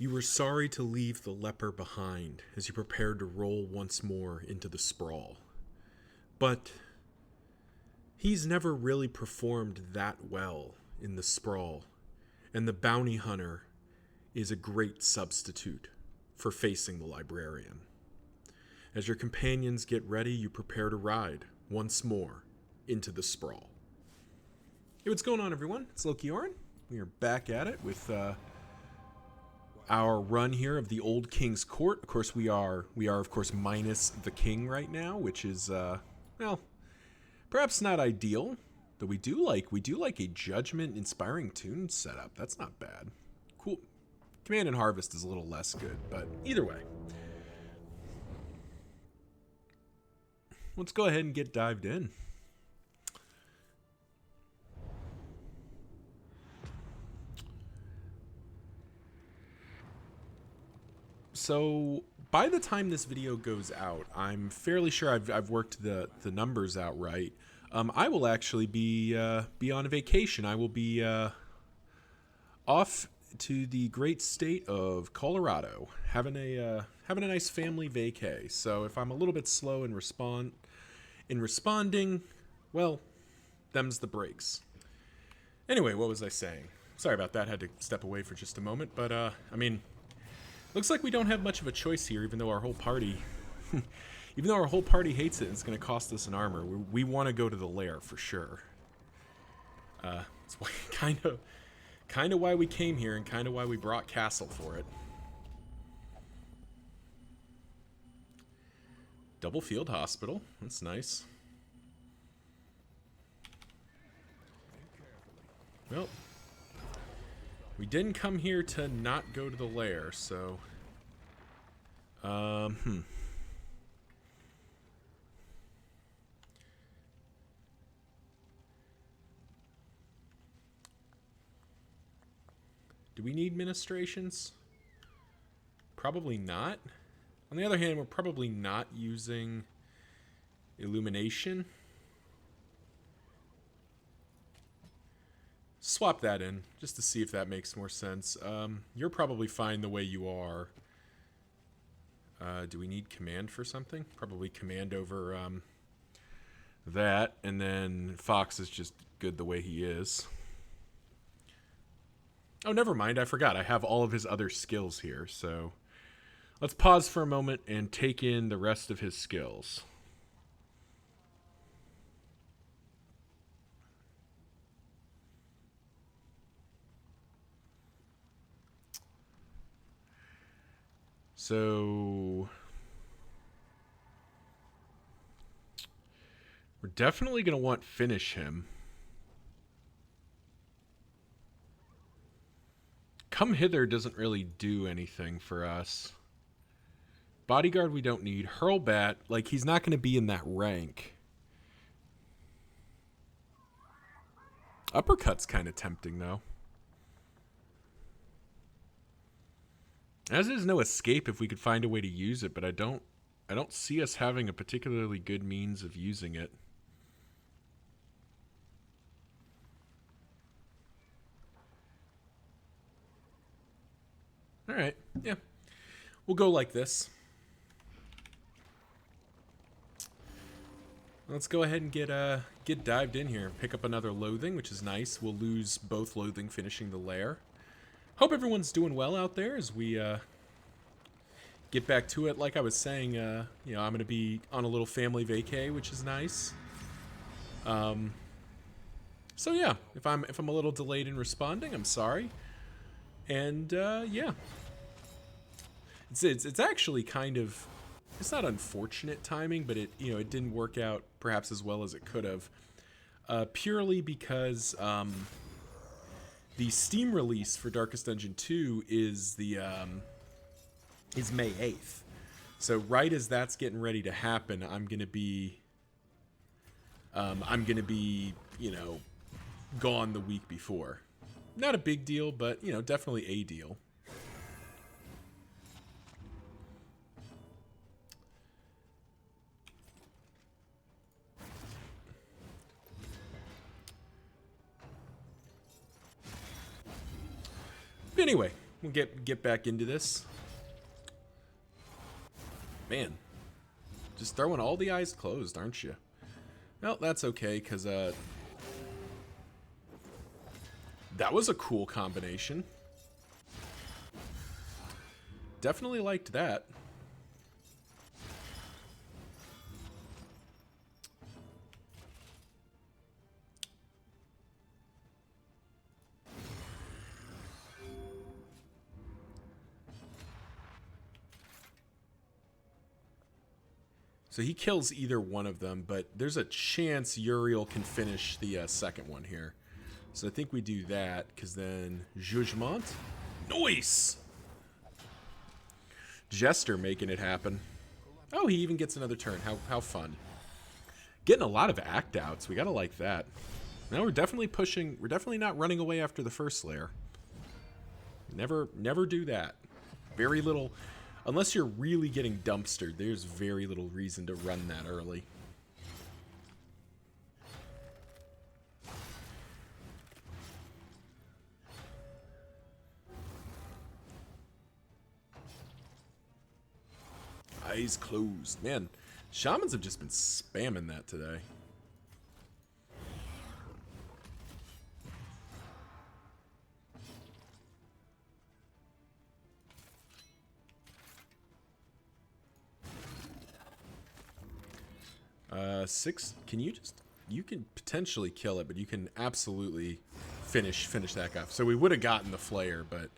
You were sorry to leave the leper behind as you prepared to roll once more into the sprawl. But he's never really performed that well in the sprawl, and the bounty hunter is a great substitute for facing the librarian. As your companions get ready, you prepare to ride once more into the sprawl. Hey, what's going on, everyone? It's Loki Oren. We are back at it with our run here of the Old King's Court. Of course, we are of course minus the king right now, which is well, perhaps not ideal. Though we do like a judgment-inspiring tune setup. That's not bad. Cool. Command and Harvest is a little less good, but either way. Let's go ahead and get dived in. So, by the time this video goes out, I'm fairly sure I've worked the numbers out right. I will actually be on a vacation. I will be off to the great state of Colorado, having a nice family vacay. So if I'm a little bit slow in responding, well, them's the breaks. Anyway, what was I saying? Sorry about that. Had to step away for just a moment, but I mean, looks like we don't have much of a choice here, even though our whole party hates it and it's going to cost us an armor. We want to go to the lair for sure. It's kind of why we came here and kind of why we brought Castle for it. Double field hospital. That's nice. Well, we didn't come here to not go to the lair, so do we need ministrations? Probably not. On the other hand, we're probably not using illumination. Swap that in, just to see if that makes more sense. You're probably fine the way you are. Do we need command for something? Probably command over that, and then Fox is just good the way he is. Oh, never mind, I forgot. I have all of his other skills here, so let's pause for a moment and take in the rest of his skills. So we're definitely going to want finish him. Come hither doesn't really do anything for us. Bodyguard we don't need. Hurlbat, like, he's not going to be in that rank. Uppercut's kind of tempting, though. As is no escape if we could find a way to use it, but I don't see us having a particularly good means of using it. All right, yeah. We'll go like this. Let's go ahead and get dived in here. Pick up another loathing, which is nice. We'll lose both loathing finishing the lair. Hope everyone's doing well out there as we get back to it. Like I was saying, you know, I'm going to be on a little family vacay, which is nice. So yeah, if I'm a little delayed in responding, I'm sorry. And yeah, it's actually kind of, it's not unfortunate timing, but it didn't work out perhaps as well as it could have. Purely because the Steam release for Darkest Dungeon 2 is May 8th. So right as that's getting ready to happen, I'm gonna be, you know, gone the week before. Not a big deal, but you know, definitely a deal. Anyway, We'll get back into this. Man, just throwing all the eyes closed, aren't you? Well, that's okay, because that was a cool combination. Definitely liked that. So he kills either one of them, but there's a chance Uriel can finish the second one here. So I think we do that, because then Jugement. Nice! Jester making it happen. Oh, he even gets another turn. How fun. Getting a lot of act outs. We gotta like that. Now we're definitely pushing. We're definitely not running away after the first layer. Never do that. Very little. Unless you're really getting dumpstered, there's very little reason to run that early. Eyes closed. Man, shamans have just been spamming that today. Six. Can you just? You can potentially kill it, but you can absolutely finish that guy. So we would have gotten the Flayer, but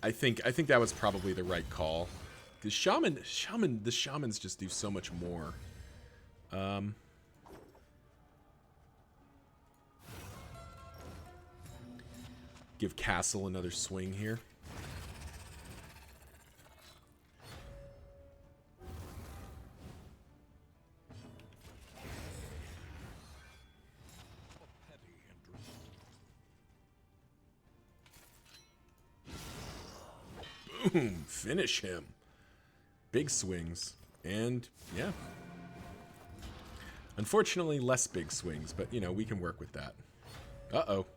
I think that was probably the right call. Because the shamans just do so much more. Give Castle another swing here. Boom! Finish him. Big swings. And, yeah. Unfortunately, less big swings, but, you know, we can work with that. Uh-oh.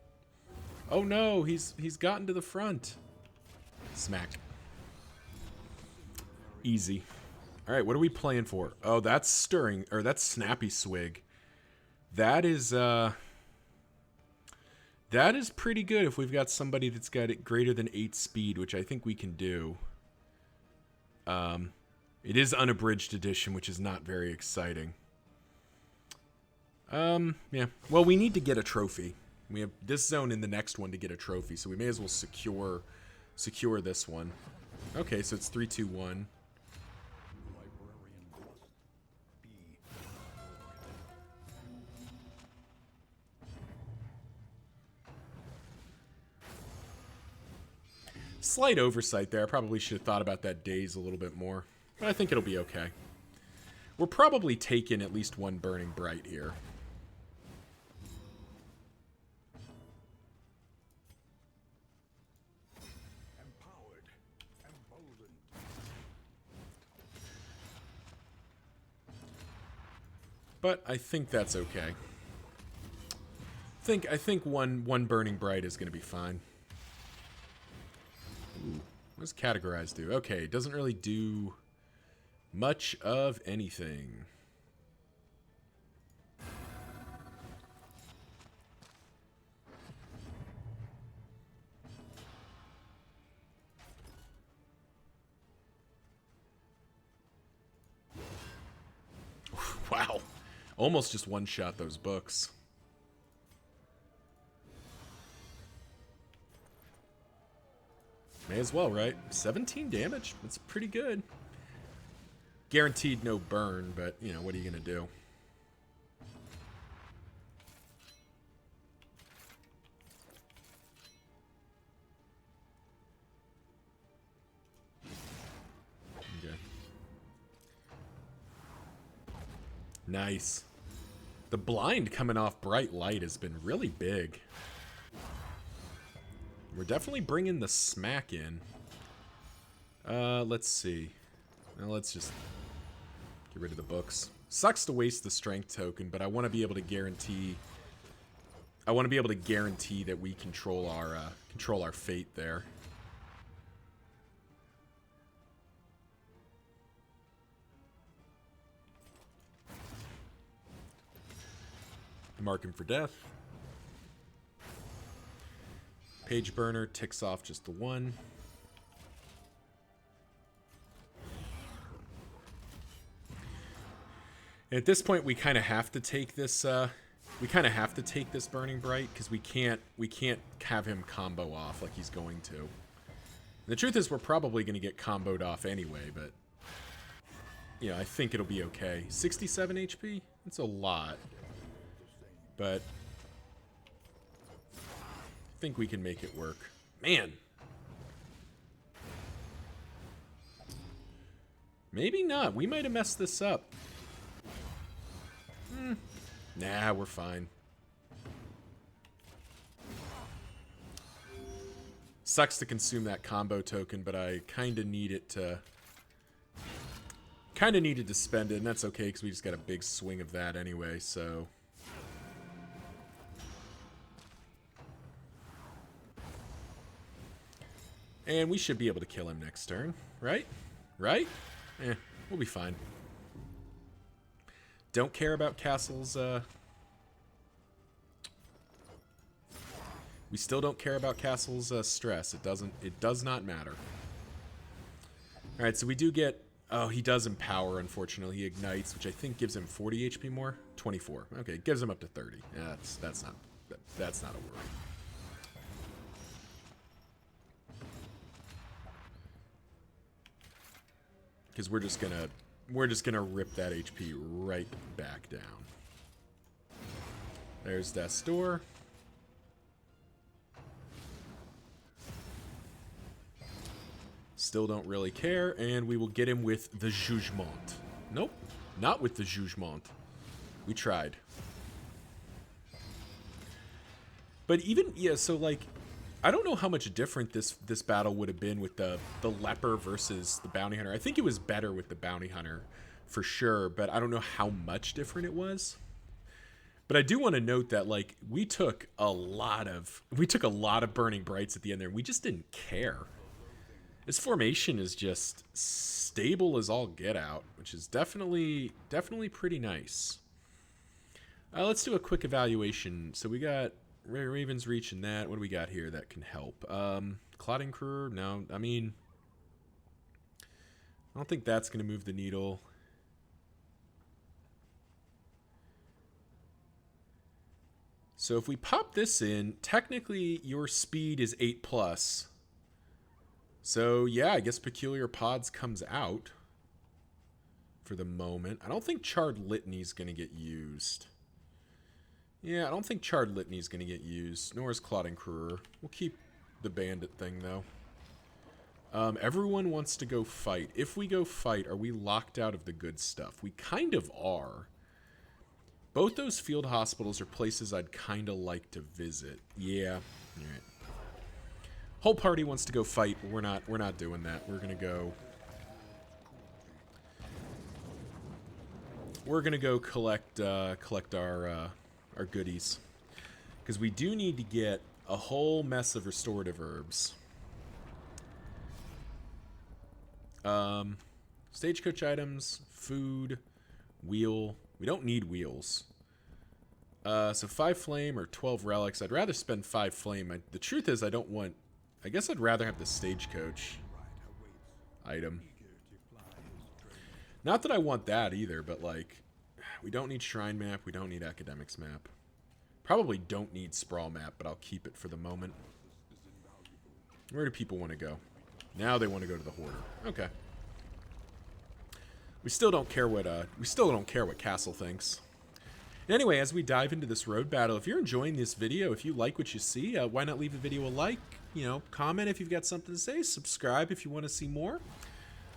Oh, no! He's gotten to the front. Smack. Easy. Alright, what are we playing for? Oh, that's Stirring, or that's Snappy Swig. That is pretty good if we've got somebody that's got it greater than 8 speed, which I think we can do. It is unabridged edition, which is not very exciting. Yeah. Well, we need to get a trophy. We have this zone in the next one to get a trophy, so we may as well secure this one. Okay, so it's 3, 2, 1. Slight oversight there. I probably should have thought about that daze a little bit more. But I think it'll be okay. We're probably taking at least one Burning Bright here. Empowered, emboldened. But I think that's okay. I think one Burning Bright is going to be fine. Ooh, what does Categorize do? Okay, it doesn't really do much of anything. Wow. Almost just one-shot those books. May as well, right? 17 damage? That's pretty good. Guaranteed no burn, but, you know, what are you going to do? Okay. Nice. The blind coming off Bright Light has been really big. We're definitely bringing the smack in. Let's see. Now let's just get rid of the books. Sucks to waste the strength token, but I want to be able to guarantee. I want to be able to guarantee that we control our fate there. Mark him for death. Page burner ticks off just the one. And at this point, we kind of have to take this. Burning Bright because we can't have him combo off like he's going to. And the truth is, we're probably going to get comboed off anyway, but yeah, I think it'll be okay. 67 HP? It's a lot, but I think we can make it work. Man, maybe not. We might have messed this up. Nah, we're fine. Sucks to consume that combo token, but I kind of need it to... Kind of needed to spend it, and that's okay, because we just got a big swing of that anyway, so... And we should be able to kill him next turn, right? Right? We'll be fine. Don't care about Castle's, we still don't care about Castle's stress. It does not matter. Alright, so we do get... Oh, he does empower, unfortunately. He ignites, which I think gives him 40 HP more. 24. Okay, it gives him up to 30. Yeah, that's not a worry. Because we're just gonna rip that HP right back down. There's Death's Door. Still don't really care, and we will get him with the Jugement. Nope, not with the Jugement. We tried. But even, yeah, so like, I don't know how much different this battle would have been with the Leper versus the Bounty Hunter. I think it was better with the Bounty Hunter, for sure, but I don't know how much different it was. But I do want to note that, like, we took a lot of Burning Brights at the end there, and we just didn't care. This formation is just stable as all get out, which is definitely pretty nice. Let's do a quick evaluation. So we got Raven's Reach and that. What do we got here that can help? Clotting Crew? No, I mean, I don't think that's going to move the needle. So if we pop this in, technically your speed is 8+. So, yeah, I guess Peculiar Pods comes out for the moment. I don't think Charred Litany is going to get used. Yeah, I don't think Charred Litany is going to get used, nor is Clotting Crewer. We'll keep the Bandit thing, though. Everyone wants to go fight. If we go fight, are we locked out of the good stuff? We kind of are. Both those field hospitals are places I'd kind of like to visit. Yeah, all right. Whole party wants to go fight, but we're not doing that. We're gonna go collect our goodies, because we do need to get a whole mess of restorative herbs. Stagecoach items, food, wheel. We don't need wheels. So 5 flame or 12 relics. I'd rather spend 5 flame. The truth is, I guess I'd rather have the stagecoach item. Not that I want that either, but like, we don't need shrine map. We don't need academics map. Probably don't need sprawl map, but I'll keep it for the moment. Where do people want to go? Now they want to go to the Hoarder. Okay. We still don't care what Castle thinks. Anyway, as we dive into this road battle, if you're enjoying this video, if you like what you see, why not leave the video a like? You know, comment if you've got something to say. Subscribe if you want to see more.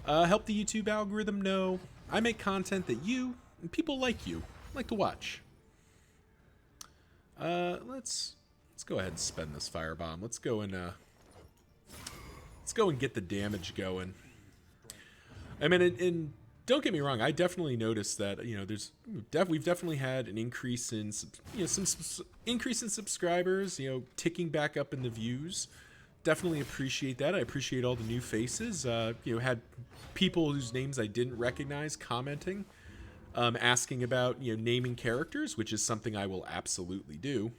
Help the YouTube algorithm know I make content that you and people like you like to watch. Let's go ahead and spend this firebomb. Let's go and get the damage going. I mean, and don't get me wrong, I definitely noticed that, you know, we've definitely had an increase in, some increase in subscribers, you know, ticking back up in the views. Definitely appreciate that. I appreciate all the new faces. You know, had people whose names I didn't recognize commenting. asking about, naming characters, which is something I will absolutely do.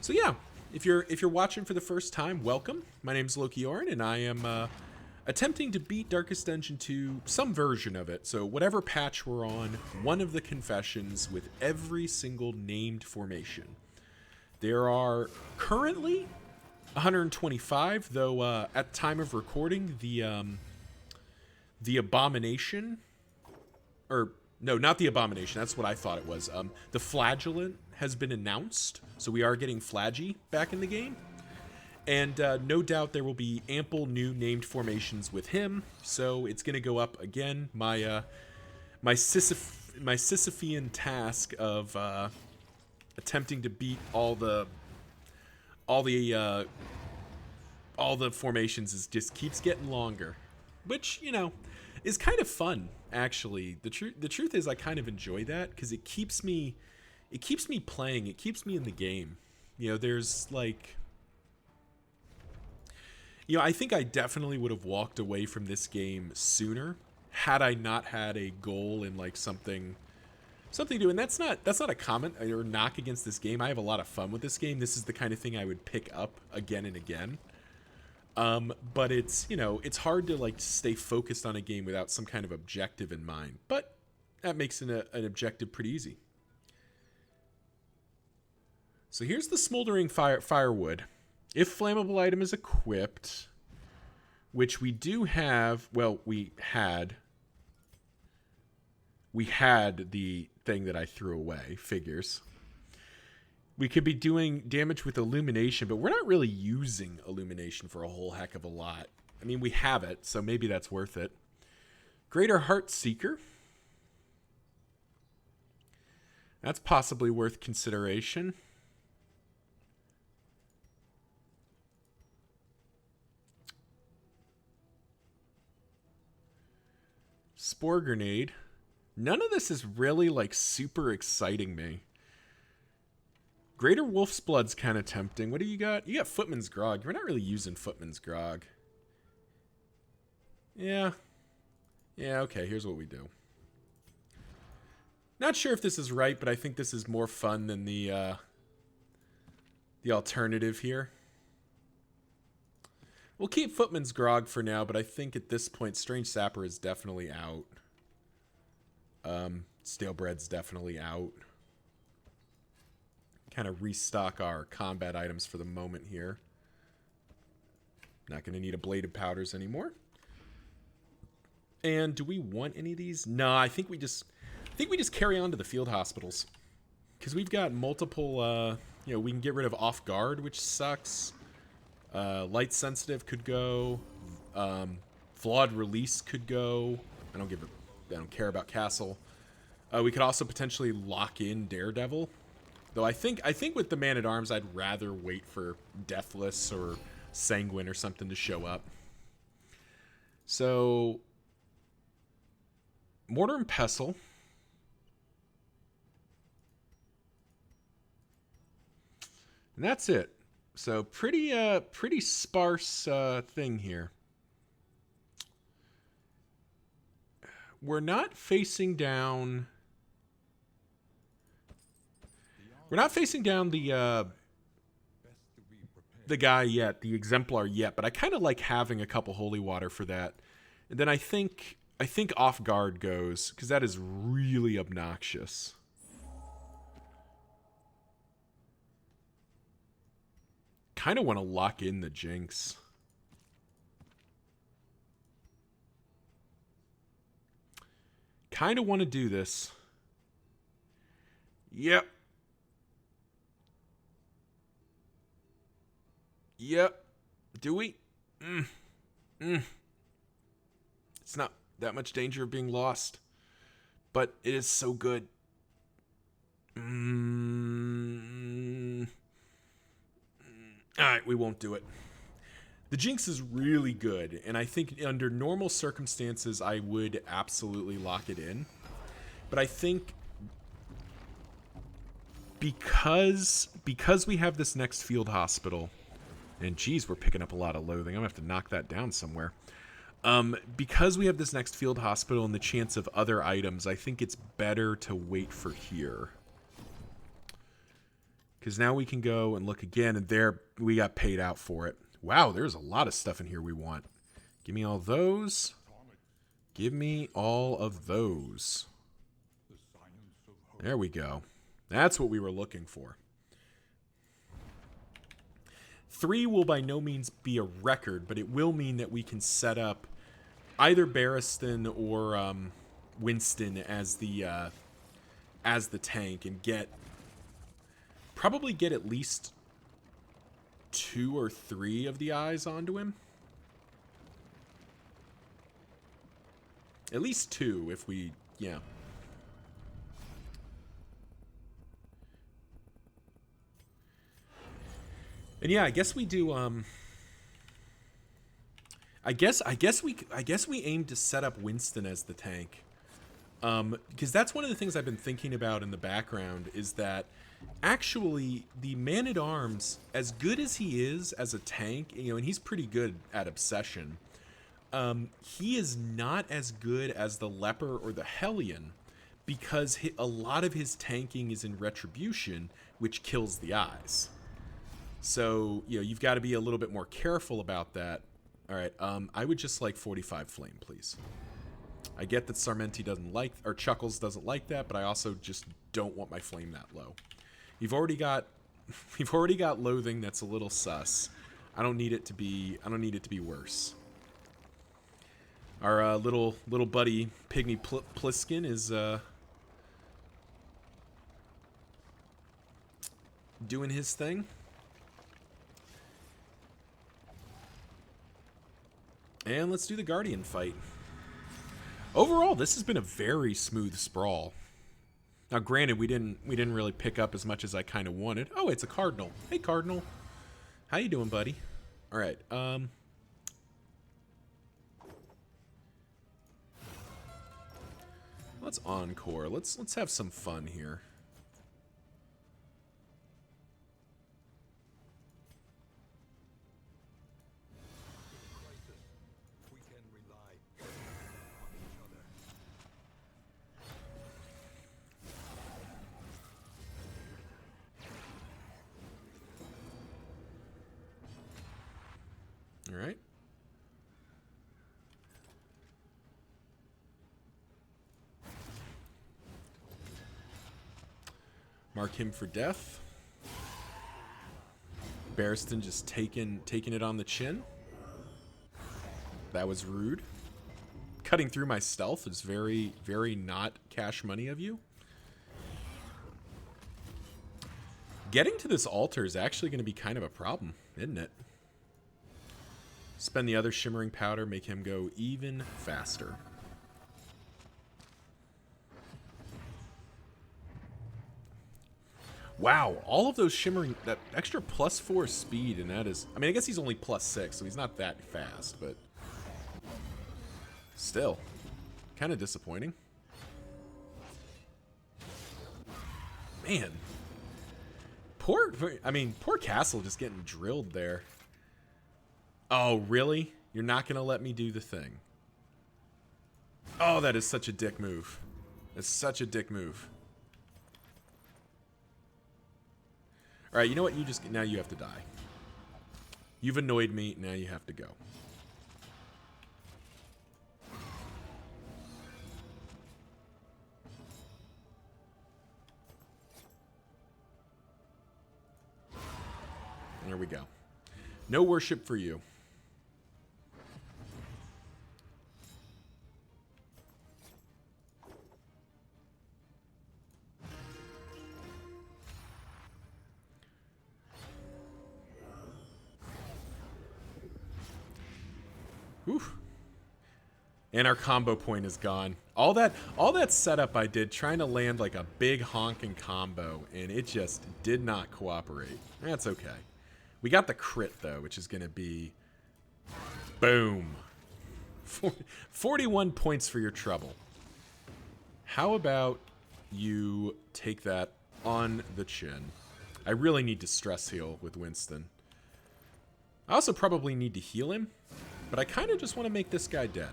So yeah, if you're watching for the first time, welcome. My name's Loki Orin, and I am attempting to beat Darkest Dungeon 2, some version of it. So whatever patch we're on, one of the confessions with every single named formation. There are currently 125, though at time of recording, the Abomination, or no, not the Abomination, that's what I thought it was. The Flagellant has been announced, so we are getting Flaggy back in the game. And no doubt there will be ample new named formations with him, so it's going to go up again. My Sisyphean task of attempting to beat all the formations just keeps getting longer, which is kind of fun, actually. The truth is I kind of enjoy that because it keeps me playing, it keeps me in the game. There's like, I think I definitely would have walked away from this game sooner had I not had a goal in like something to do. And that's not a comment or knock against this game. I have a lot of fun with this game. This is the kind of thing I would pick up again and again. But it's hard to like stay focused on a game without some kind of objective in mind. But that makes an objective pretty easy. So here's the smoldering firewood. If flammable item is equipped, which we do have, well, we had the thing that I threw away, figures. We could be doing damage with illumination, but we're not really using illumination for a whole heck of a lot. I mean, we have it, so maybe that's worth it. Greater Heart Seeker. That's possibly worth consideration. Spore Grenade. None of this is really like super exciting me. Greater Wolf's Blood's kind of tempting. What do you got? You got Footman's Grog. We're not really using Footman's Grog. Yeah, okay, here's what we do. Not sure if this is right, but I think this is more fun than the alternative here. We'll keep Footman's Grog for now, but I think at this point, Strange Sapper is definitely out. Stale Bread's definitely out. Kind of restock our combat items for the moment here. Not going to need a Blade of Powders anymore. And do we want any of these? No, I think we just carry on to the field hospitals. Because we've got multiple, we can get rid of Off Guard, which sucks. Light Sensitive could go. Flawed Release could go. I don't care about Castle. We could also potentially lock in Daredevil. Though I think with the Man-at-Arms, I'd rather wait for Deathless or Sanguine or something to show up. So, Mortar and Pestle. And that's it. So pretty sparse thing here. We're not facing down. We're not facing down the guy yet, the Exemplar yet, but I kind of like having a couple Holy Water for that. And then I think Off Guard goes, because that is really obnoxious. Kind of want to lock in the Jinx. Kind of want to do this. Yep. Do we? It's not that much danger of being lost, but it is so good. Alright, we won't do it. The Jinx is really good, and I think under normal circumstances I would absolutely lock it in. But I think because we have this next field hospital, and geez, we're picking up a lot of loathing. I'm going to have to knock that down somewhere. Because we have this next field hospital and the chance of other items, I think it's better to wait for here. Because now we can go and look again, and there we got paid out for it. Wow, there's a lot of stuff in here we want. Give me all those. Give me all of those. There we go. That's what we were looking for. 3 will by no means be a record, but it will mean that we can set up either Barristan or Winston as the tank and probably get at least 2 or 3 of the eyes onto him. At least 2 if we, yeah. And yeah, I guess we do. I guess we aim to set up Winston as the tank, because that's one of the things I've been thinking about in the background. Is that actually the Man-at-Arms, as good as he is as a tank, and he's pretty good at obsession. He is not as good as the Leper or the Hellion, because a lot of his tanking is in retribution, which kills the eyes. So, you've got to be a little bit more careful about that. All right, I would just like 45 flame, please. I get that Sarmenti doesn't like, or Chuckles doesn't like that, but I also just don't want my flame that low. You've already got loathing that's a little sus. I don't need it to be worse. Our little buddy Pygmy Pliskin is doing his thing. And let's do the Guardian fight. Overall, this has been a very smooth sprawl. Now, granted, we didn't really pick up as much as I kind of wanted. Oh, it's a Cardinal. Hey, Cardinal. How you doing, buddy? All right. Let's encore. Let's have some fun here. All right. Mark him for death. Barristan just taking it on the chin. That was rude. Cutting through my stealth is very, very not cash money of you. Getting to this altar is actually going to be kind of a problem, isn't it? Spend the other shimmering powder, make him go even faster. Wow, all of those shimmering, that extra +4 speed, and that is, I mean, I guess he's only +6, so he's not that fast, but still, kind of disappointing. Man, poor Castle just getting drilled there. Oh, really? You're not going to let me do the thing. Oh, that is such a dick move. It's such a dick move. All right, you know what? Now you have to die. You've annoyed me. Now you have to go. There we go. No worship for you. Whew. And our combo point is gone. All that setup I did trying to land like a big honking combo, and it just did not cooperate. That's okay. We got the crit though, which is going to be boom. 41 points for your trouble. How about you take that on the chin? I really need to stress heal with Winston. I also probably need to heal him. But I kind of just want to make this guy dead.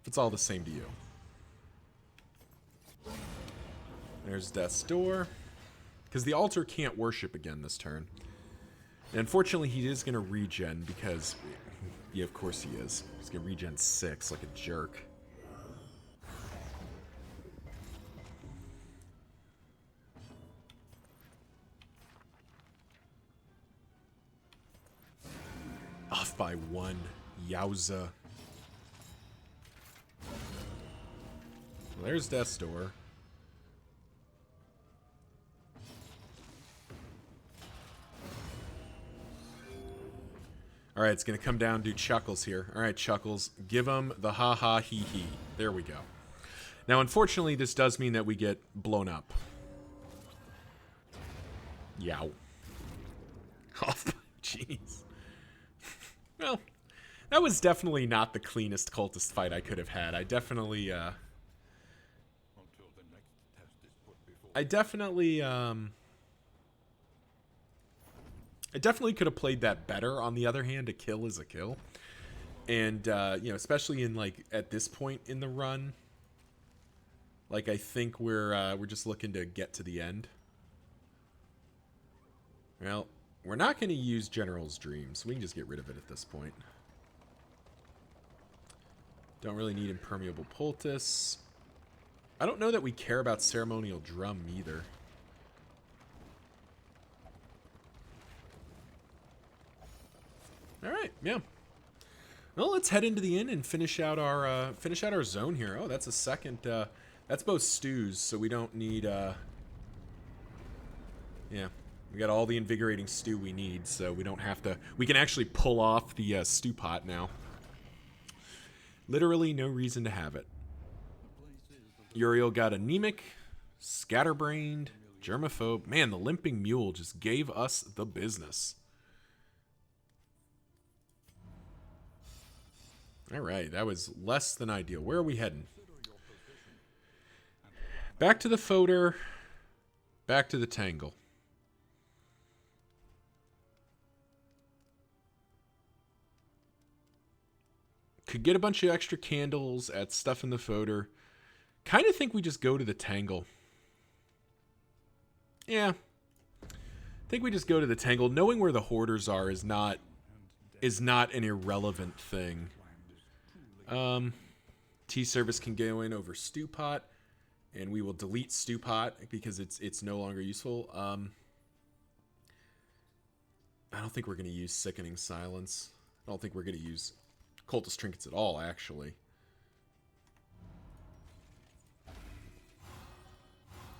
If it's all the same to you. There's Death's Door. Because the altar can't worship again this turn. And unfortunately, he is going to regen because... Yeah, of course he is. He's going to regen 6 like a jerk. Off by 1. Yowza. Well, there's Death's Door. Alright, it's going to come down to Chuckles here. Alright, Chuckles, give him the ha-ha hee-hee. There we go. Now, unfortunately, this does mean that we get blown up. Yow. Oh, jeez. Well, that was definitely not the cleanest cultist fight I could have had. I definitely, I definitely could have played that better. On the other hand, a kill is a kill. And, you know, especially in, like, at this point in the run, like, I think we're just looking to get to the end. Well, we're not going to use General's Dream, so we can just get rid of it at this point. Don't really need Impermeable Poultice. I don't know that we care about Ceremonial Drum either. Alright, yeah. Well, let's head into the inn and finish out our zone here. Oh, that's a second, that's both stews, so we don't need, yeah. We got all the invigorating stew we need, so we don't have to... We can actually pull off the stew pot now. Literally no reason to have it. Uriel got anemic, scatterbrained, germaphobe. Man, the limping mule just gave us the business. Alright, that was less than ideal. Where are we heading? Back to the Fodder. Back to the Tangle. Could get a bunch of extra candles at stuff in the Fodder. Kind of think we just go to the Tangle. Yeah. I think we just go to the Tangle. Knowing where the Hoarders are is not an irrelevant thing. Tea service can go in over Stew Pot, and we will delete Stew Pot because it's no longer useful. I don't think we're going to use Sickening Silence. I don't think we're going to use Cultist Trinkets at all, actually.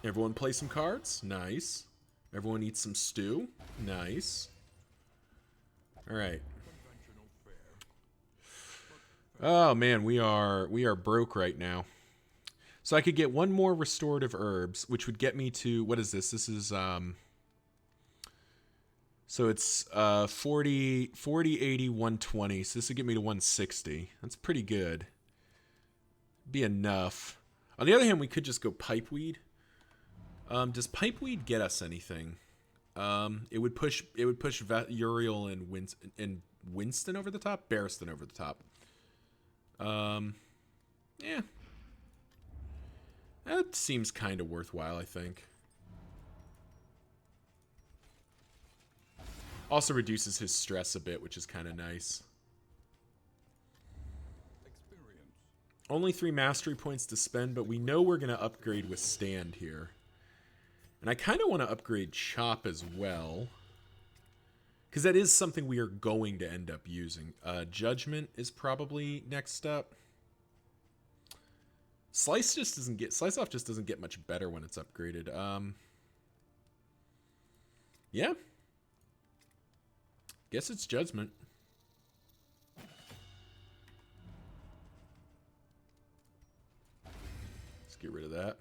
Everyone play some cards? Nice. Everyone eat some stew? Nice. Alright. Oh man, we are broke right now. So I could get one more restorative herbs, which would get me to, what is this? This is so it's 40, 80, 120. So this would get me to 160. That's pretty good. Be enough. On the other hand, we could just go Pipeweed. Does Pipeweed get us anything? It would push Uriel and Winston over the top, Barristan over the top. Yeah. That seems kind of worthwhile, I think. Also reduces his stress a bit, which is kind of nice. Only 3 mastery points to spend, but we know we're going to upgrade Withstand here. And I kind of want to upgrade Chop as well. Because that is something we are going to end up using. Judgment is probably next up. Slice off just doesn't get much better when it's upgraded. Yeah. Guess it's Judgment. Let's get rid of that.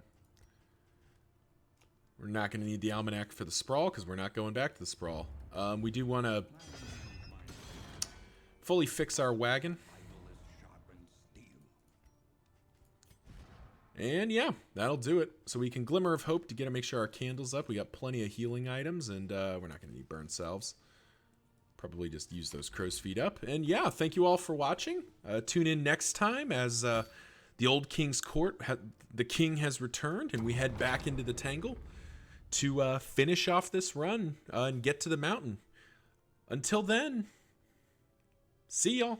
We're not going to need the Almanac for the Sprawl because we're not going back to the Sprawl. We do want to fully fix our wagon. And yeah, that'll do it. So we can Glimmer of Hope to make sure our candle's up. We got plenty of healing items, and we're not going to need burn salves. Probably just use those crow's feet up. And yeah, thank you all for watching. Tune in next time as the old king's court, the king has returned, and we head back into the Tangle to finish off this run and get to the mountain. Until then, see y'all.